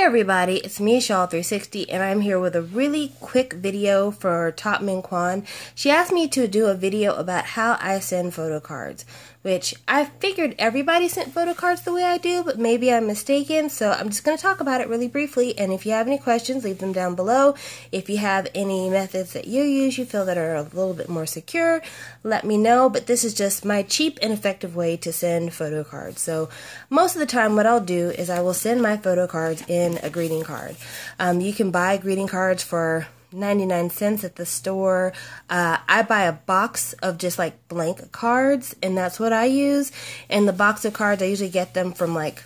everybody, it's me, Shaw360, and I'm here with a really quick video for Topminkwon. She asked me to do a video about how I send photo cards, which I figured everybody sent photo cards the way I do, but maybe I'm mistaken, so I'm just going to talk about it really briefly, and if you have any questions, leave them down below. If you have any methods that you feel that are a little bit more secure, let me know, but this is just my cheap and effective way to send photo cards. So most of the time what I'll do is I will send my photo cards in a greeting card. You can buy greeting cards for 99 cents at the store. I buy a box of just like blank cards, and that's what I use. And the box of cards, I usually get them from like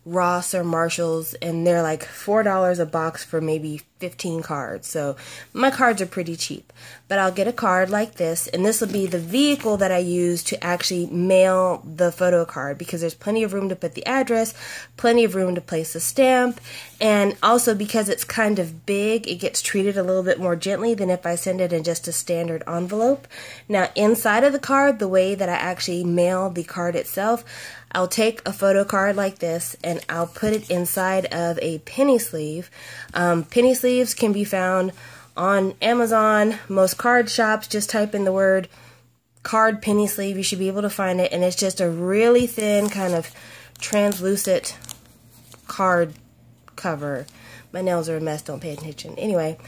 Ross or Marshall's, and they're like $4 a box for maybe 15 cards. So my cards are pretty cheap. But I'll get a card like this, and this will be the vehicle that I use to actually mail the photo card, because there's plenty of room to put the address, plenty of room to place a stamp, and also because it's kind of big, it gets treated a little bit more gently than if I send it in just a standard envelope. Now inside of the card, the way that I actually mail the card itself, I'll take a photo card like this and I'll put it inside of a penny sleeve. Penny sleeves can be found on Amazon, most card shops. Just type in the word card penny sleeve, you should be able to find it, and it's just a really thin kind of translucent card cover. My nails are a mess, don't pay attention. Anyway,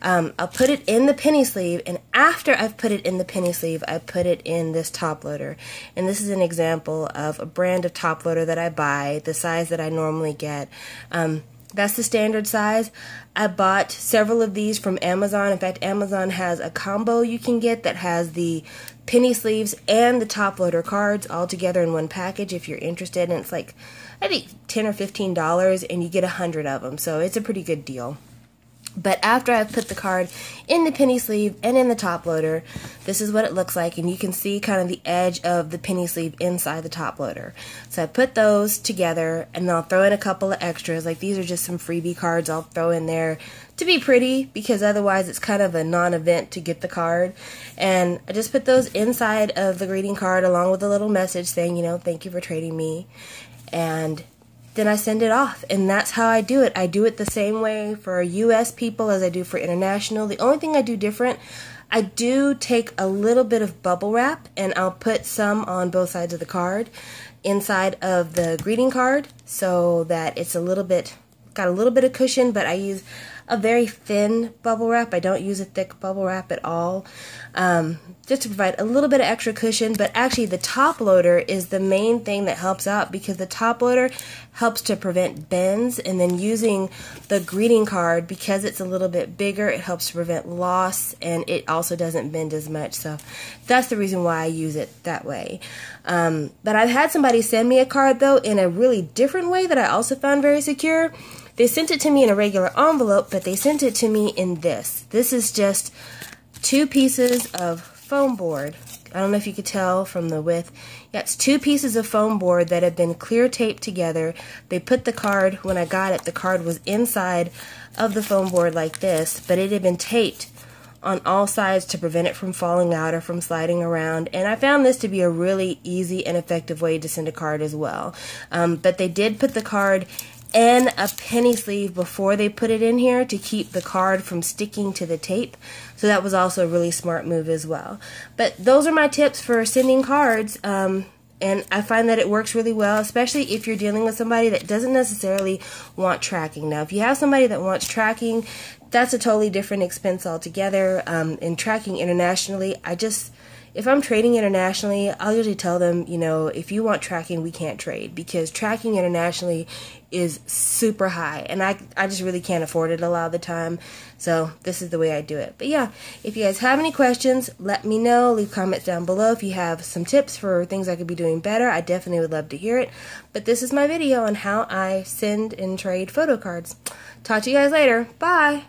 I'll put it in the penny sleeve, and after I've put it in the penny sleeve, I put it in this top loader. And this is an example of a brand of top loader that I buy, the size that I normally get. That's the standard size. I bought several of these from Amazon. In fact, Amazon has a combo you can get that has the penny sleeves and the top loader cards all together in one package if you're interested. And it's like, I think $10 or $15, and you get 100 of them. So it's a pretty good deal. But after I've put the card in the penny sleeve and in the top loader, this is what it looks like, and you can see kind of the edge of the penny sleeve inside the top loader. So I put those together, and then I'll throw in a couple of extras. Like these are just some freebie cards I'll throw in there to be pretty, because otherwise it's kind of a non-event to get the card. And I just put those inside of the greeting card along with a little message saying, you know, thank you for trading me. And then I send it off, and that's how I do it. I do it the same way for US people as I do for international. The only thing I do different, I do take a little bit of bubble wrap, and I'll put some on both sides of the card inside of the greeting card so that it's a little bit, got a little bit of cushion, but I use a very thin bubble wrap. I don't use a thick bubble wrap at all, just to provide a little bit of extra cushion. But actually the top loader is the main thing that helps out, because the top loader helps to prevent bends, and then using the greeting card, because it's a little bit bigger, it helps to prevent loss, and it also doesn't bend as much. So that's the reason why I use it that way. But I've had somebody send me a card though in a really different way that I also found very secure. They sent it to me in a regular envelope, but they sent it to me in this. This is just 2 pieces of foam board. I don't know if you could tell from the width. Yeah, it's 2 pieces of foam board that have been clear taped together. They put the card, when I got it, the card was inside of the foam board like this, but it had been taped on all sides to prevent it from falling out or from sliding around. And I found this to be a really easy and effective way to send a card as well. But they did put the card in a penny sleeve before they put it in here to keep the card from sticking to the tape. So that was also a really smart move as well. But those are my tips for sending cards, and I find that it works really well, especially if you're dealing with somebody that doesn't necessarily want tracking. Now, if you have somebody that wants tracking, that's a totally different expense altogether. In tracking internationally, if I'm trading internationally, I'll usually tell them, you know, if you want tracking, we can't trade, because tracking internationally is super high, and I just really can't afford it a lot of the time. So this is the way I do it. But yeah, if you guys have any questions, let me know. Leave comments down below. If you have some tips for things I could be doing better, I definitely would love to hear it. But this is my video on how I send and trade photo cards. Talk to you guys later. Bye!